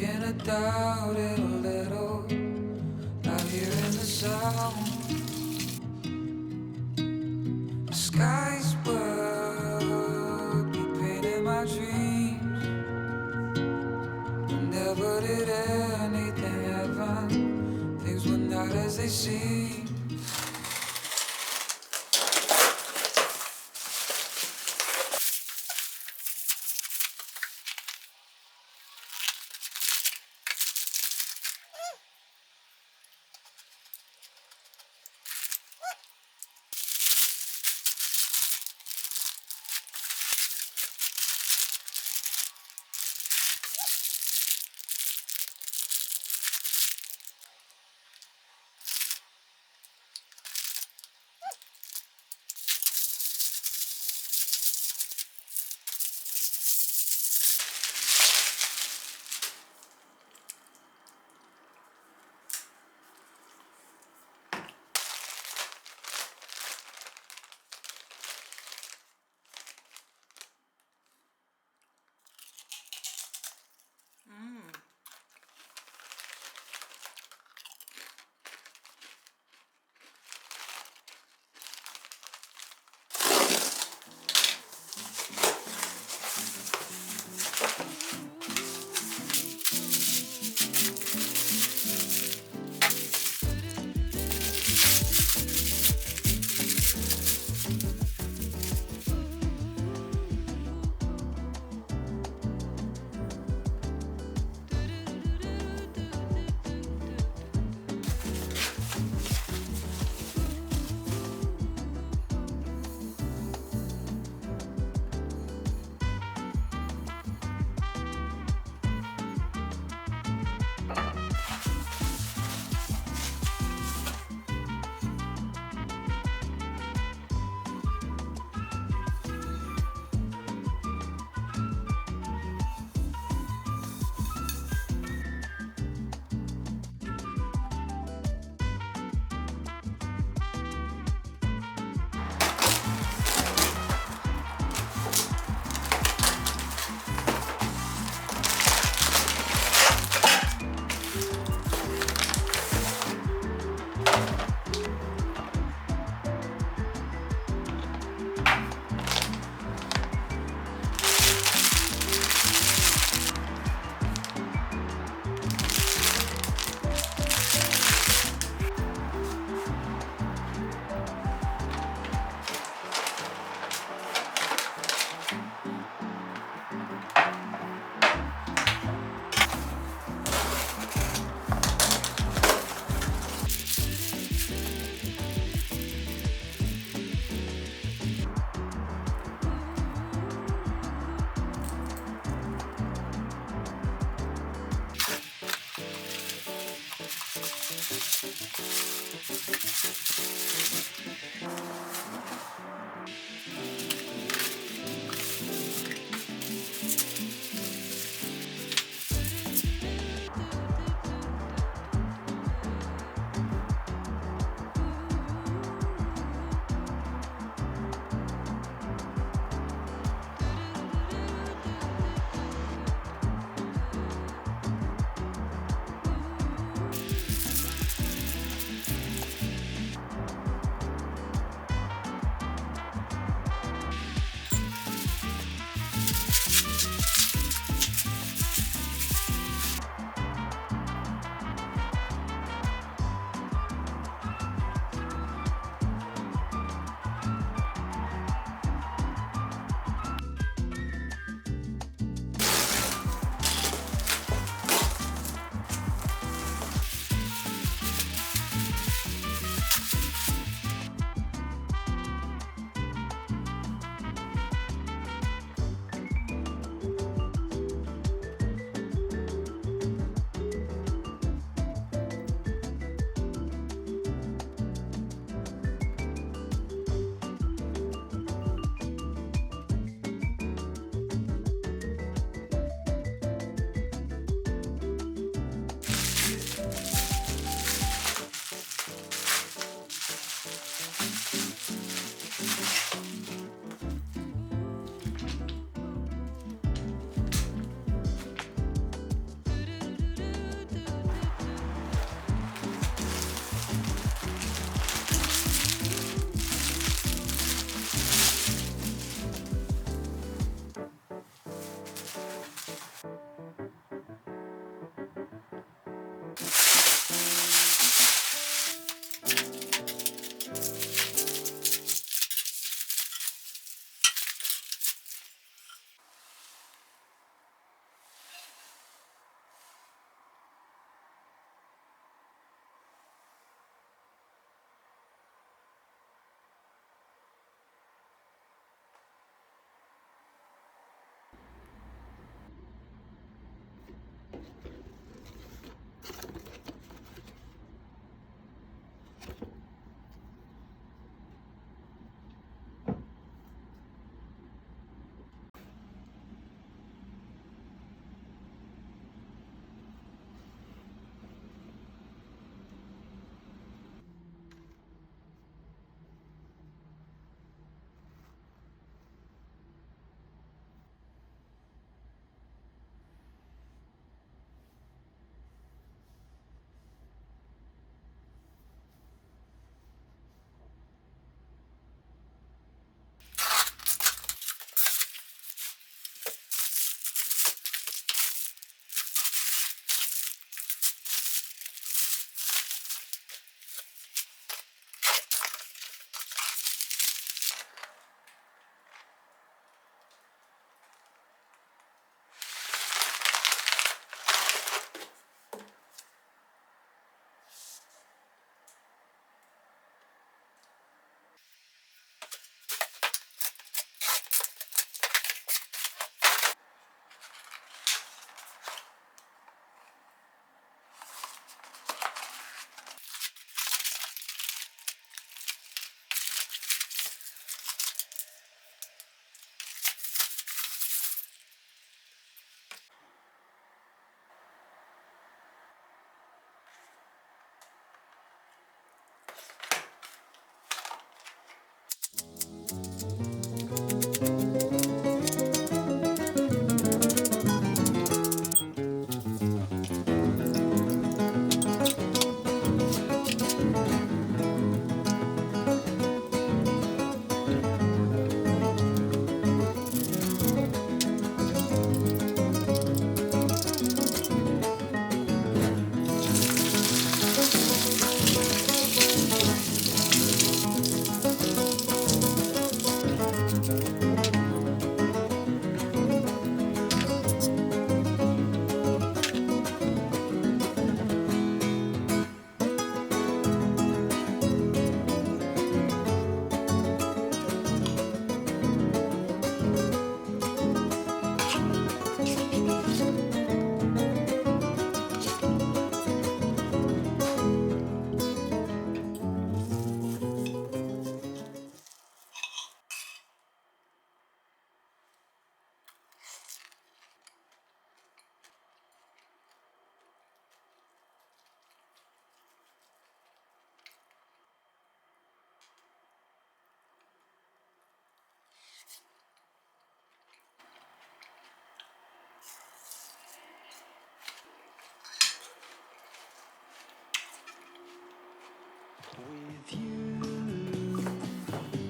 begin to doubt it a little. Out here in the sound, the skies would be painting my dreams. Never did anything happen. Things were not as they seem.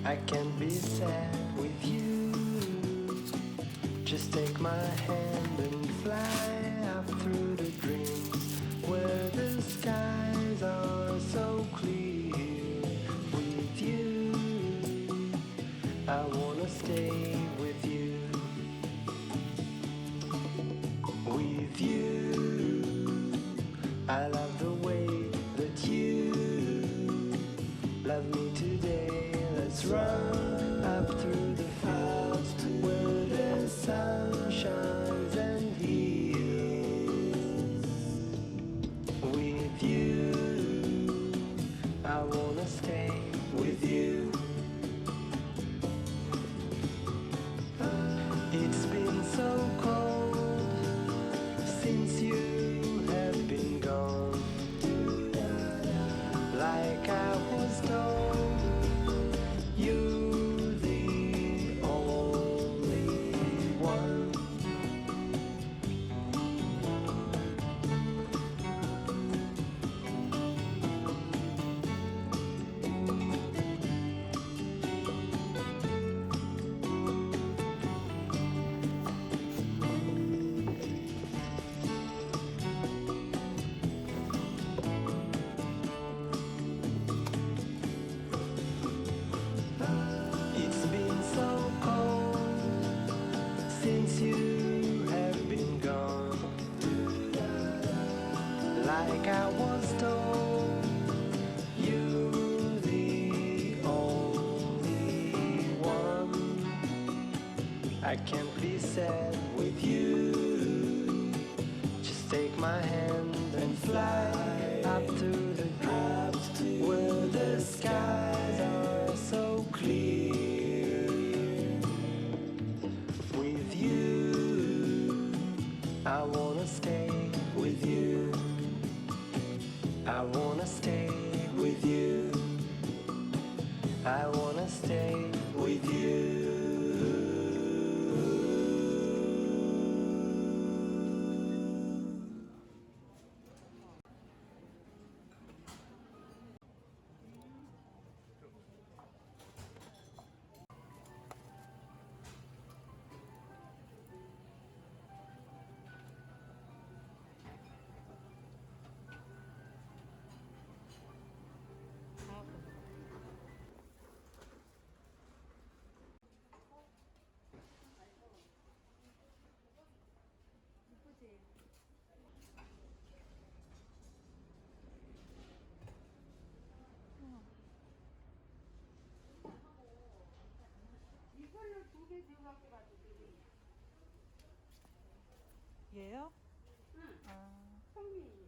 I can't be sad with you. Just take my hand and fly up through the dreams where the skies are so clear. With you, I wanna stay with you. With you, I love the way that you love me today. Let's run up through the fields where the sun shines and heals. With you, I wanna stay with you. It's been so cold since you have been gone. Like I was told, you're the only one. It's been so cold since you have been gone. Like I was told, you're the only one. I can't be sad with you. Just take my hand and fly up to the dreams where the skies are so clear. With you, I wanna stay with you. I wanna stay with you. I wanna stay with you. 이걸로 두 개 더 갖고 가도 되겠네. 얘요? 응. 아, 성미.